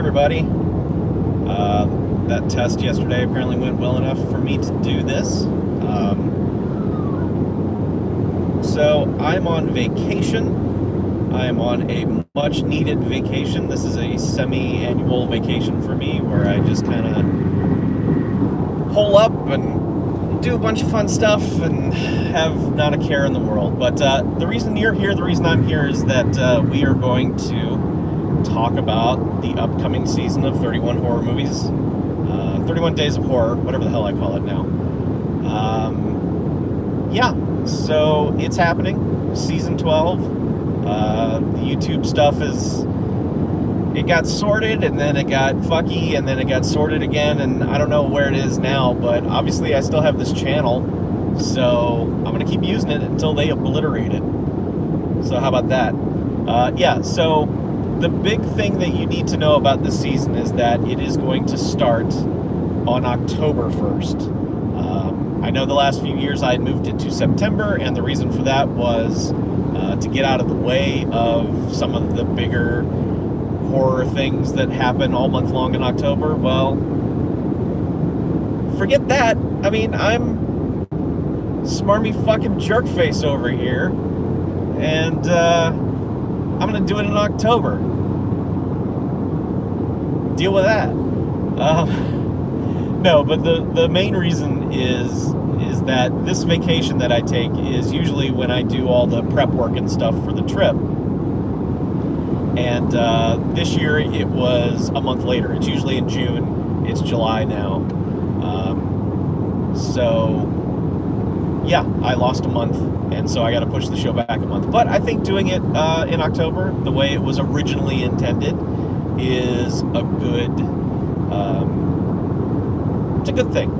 everybody. That test yesterday apparently went well enough for me to do this. So I'm on vacation. I am on a much needed vacation. This is a semi-annual vacation for me where I just kind of hole up and do a bunch of fun stuff and have not a care in the world. But the reason you're here, the reason I'm here is that we are going to talk about the upcoming season of 31 horror movies. 31 Days of Horror, whatever the hell I call it now. Yeah, so it's happening. Season 12. The YouTube stuff it got sorted, and then it got fucky, and then it got sorted again, and I don't know where it is now, but obviously I still have this channel, so I'm going to keep using it until they obliterate it. So how about that? Yeah, so the big thing that you need to know about this season is that it is going to start on October 1st. I know the last few years I had moved it to September, and the reason for that was to get out of the way of some of the bigger horror things that happen all month long in October. Well, forget that. I mean, I'm smarmy fucking jerkface over here, and I'm gonna do it in October. Deal with that. No, but the main reason is that this vacation that I take is usually when I do all the prep work and stuff for the trip. And this year it was a month later. It's usually in June. It's July now. So yeah, I lost a month, and so I got to push the show back a month. But I think doing it in October, the way it was originally intended, is a good. It's a good thing.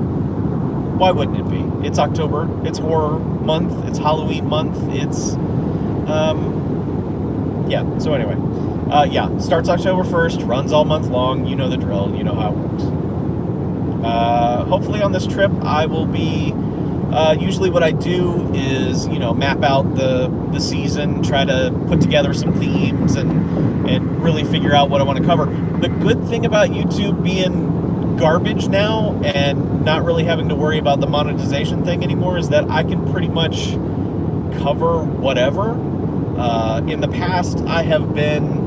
Why wouldn't it be? It's October. It's horror month. It's Halloween month. It's yeah. So anyway, yeah. Starts October 1st. Runs all month long. You know the drill. You know how it works. Hopefully on this trip I will be. Usually what I do is, map out the season, try to put together some themes and really figure out what I want to cover. The good thing about YouTube being garbage now and not really having to worry about the monetization thing anymore is that I can pretty much cover whatever. In the past, I have been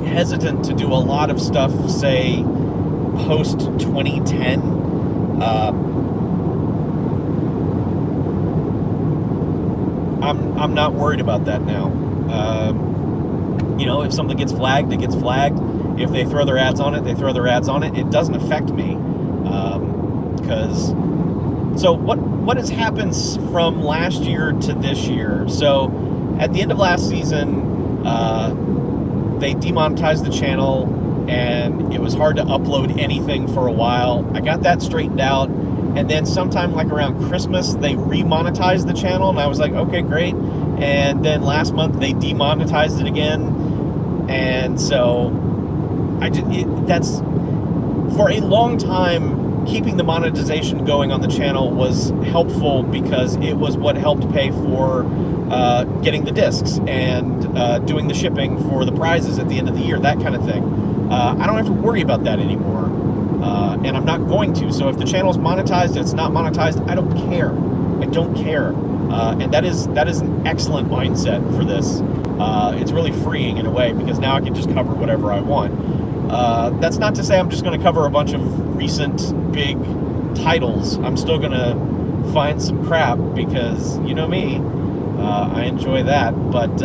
hesitant to do a lot of stuff, say, post 2010. I'm not worried about that now. If something gets flagged, it gets flagged. If they throw their ads on it, they throw their ads on it. It doesn't affect me. So what has happened from last year to this year? So at the end of last season, they demonetized the channel, and it was hard to upload anything for a while. I got that straightened out. And then sometime like around Christmas, they remonetized the channel, and I was like, okay, great. And then last month they demonetized it again, and so that's for a long time. Keeping the monetization going on the channel was helpful because it was what helped pay for getting the discs and doing the shipping for the prizes at the end of the year, that kind of thing. I don't have to worry about that anymore. And I'm not going to. So if the channel's monetized, it's not monetized, I don't care. I don't care. And that is an excellent mindset for this. It's really freeing in a way because now I can just cover whatever I want. That's not to say I'm just going to cover a bunch of recent big titles. I'm still going to find some crap because, you know me, I enjoy that. But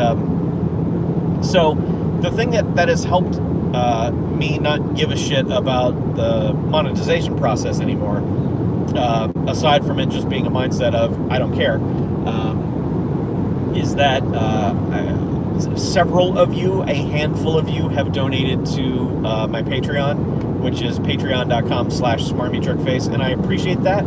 so the thing that has helped me not give a shit about the monetization process anymore, aside from it just being a mindset of I don't care, is that several of you, a handful of you, have donated to my Patreon, which is patreon.com/smarmyjerkface, and I appreciate that.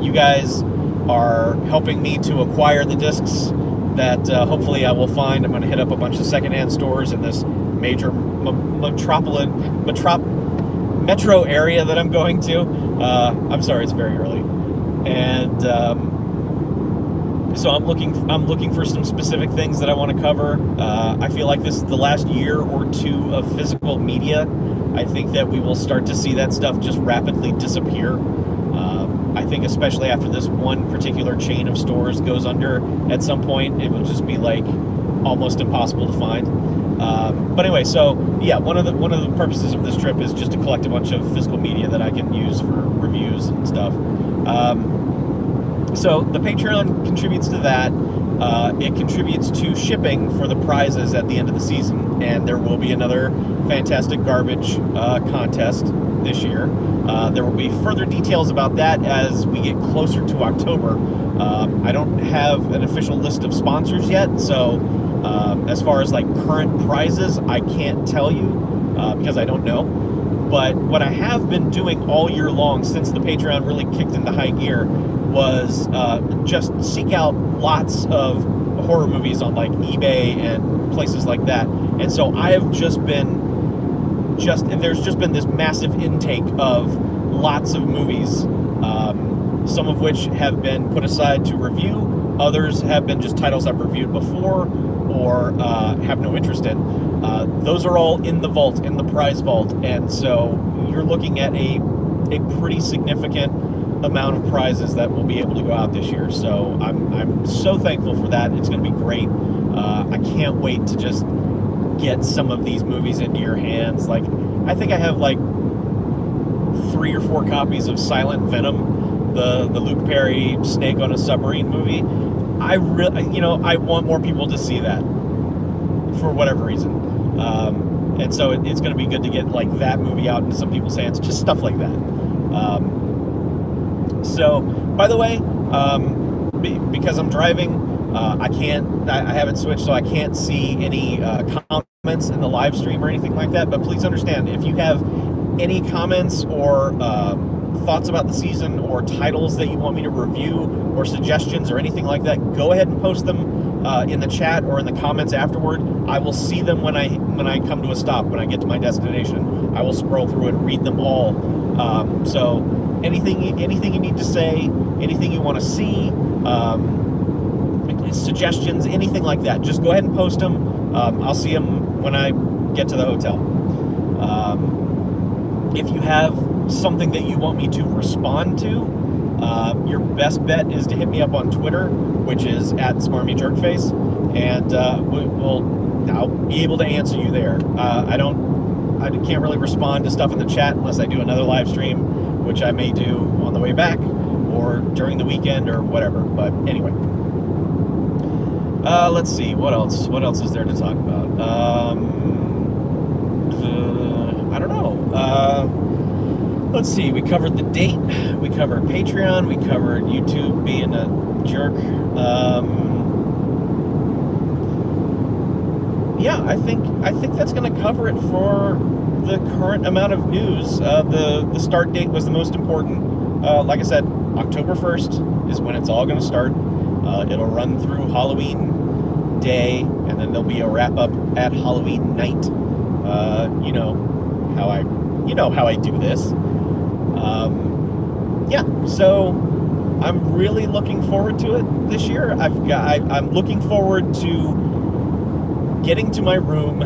You guys are helping me to acquire the discs that hopefully I will find. I'm going to hit up a bunch of secondhand stores in this major metro area that I'm going to. I'm sorry, it's very early, and so I'm looking for some specific things that I want to cover. I feel like this is the last year or two of physical media I think that we will start to see that stuff just rapidly disappear. I think especially after this one particular chain of stores goes under at some point, it will just be like almost impossible to find. But anyway, so yeah, one of the purposes of this trip is just to collect a bunch of physical media that I can use for reviews and stuff. So the Patreon contributes to that. It contributes to shipping for the prizes at the end of the season, and there will be another Fantastic Garbage contest this year. There will be further details about that as we get closer to October. I don't have an official list of sponsors yet, so as far as like current prizes, I can't tell you because I don't know. But what I have been doing all year long since the Patreon really kicked into high gear was just seek out lots of horror movies on like eBay and places like that. And so I have there's just been this massive intake of lots of movies, some of which have been put aside to review, others have been just titles I've reviewed before or have no interest in. Those are all in the vault, in the prize vault, and so you're looking at a pretty significant amount of prizes that will be able to go out this year. So I'm so thankful for that. It's going to be great. I can't wait to just get some of these movies into your hands. Like, I think I have like 3 or 4 copies of Silent Venom, the Luke Perry snake on a submarine movie. I want more people to see that for whatever reason. And so it's going to be good to get like that movie out into some people's hands, just stuff like that. So, by the way, because I'm driving, I haven't switched, so I can't see any comments in the live stream or anything like that. But please understand, if you have any comments or thoughts about the season or titles that you want me to review or suggestions or anything like that, go ahead and post them in the chat or in the comments afterward. I will see them when I come to a stop, when I get to my destination. I will scroll through and read them all. So anything you need to say, anything you want to see, suggestions, anything like that, just go ahead and post them. I'll see them when I get to the hotel. If you have something that you want me to respond to, your best bet is to hit me up on Twitter, which is @SmarmyJerkface, and I'll be able to answer you there. I can't really respond to stuff in the chat unless I do another live stream, which I may do on the way back or during the weekend or whatever. But anyway, let's see, what else is there to talk about? I don't know. Let's see, we covered the date, we covered Patreon, we covered YouTube being a jerk. Yeah, I think that's going to cover it for the current amount of news. The start date was the most important. Like I said, October 1st is when it's all going to start. It'll run through Halloween day, and then there'll be a wrap up at Halloween night. You know how I do this. Yeah, so I'm really looking forward to it this year. I'm looking forward to getting to my room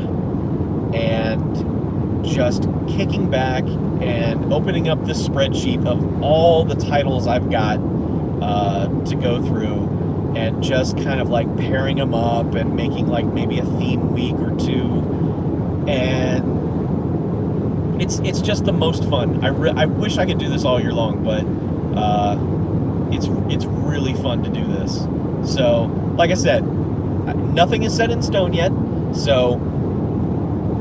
and just kicking back and opening up this spreadsheet of all the titles I've got to go through, and just kind of like pairing them up and making like maybe a theme week or two. And it's just the most fun. I wish I could do this all year long, but it's really fun to do this. So, like I said, nothing is set in stone yet. So,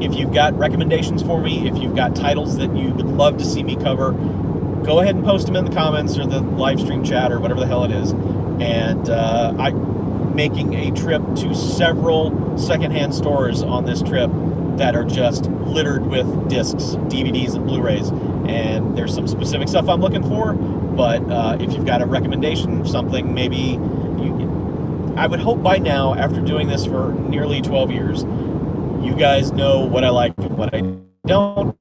if you've got recommendations for me, if you've got titles that you would love to see me cover, go ahead and post them in the comments or the live stream chat or whatever the hell it is. And I'm making a trip to several secondhand stores on this trip that are just littered with discs, DVDs, and Blu-rays. And there's some specific stuff I'm looking for, but if you've got a recommendation of something, maybe I would hope by now, after doing this for nearly 12 years, you guys know what I like and what I don't.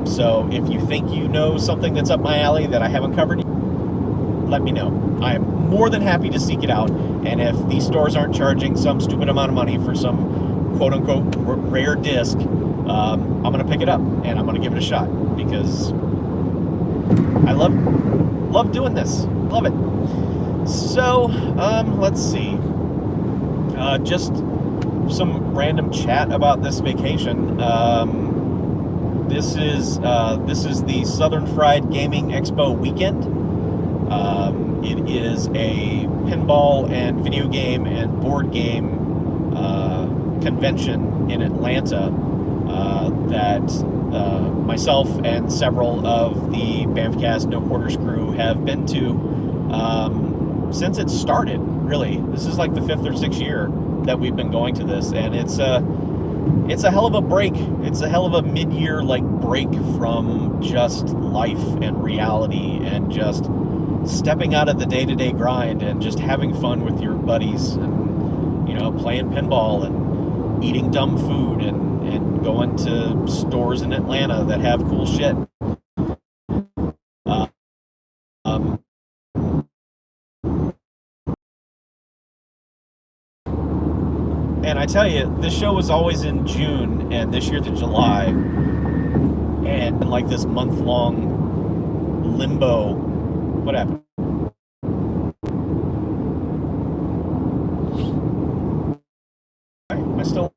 So if you think you know something that's up my alley that I haven't covered, let me know. I am more than happy to seek it out. And if these stores aren't charging some stupid amount of money for some quote-unquote rare disc, I'm gonna pick it up and I'm gonna give it a shot because I love doing this. Love it. So, let's see. Just some random chat about this vacation. This is the Southern Fried Gaming Expo weekend. It is a pinball and video game and board game convention in Atlanta that myself and several of the Bamfcast No Quarters crew have been to since it started. Really, this is like the 5th or 6th year that we've been going to this, and it's a hell of a break. It's a hell of a mid-year like break from just life and reality and just stepping out of the day-to-day grind and just having fun with your buddies and, you know, playing pinball and eating dumb food and going to stores in Atlanta that have cool shit. Uh, um, and I tell you, this show was always in June, and this year to July, and like this month-long limbo. What happened? Am I still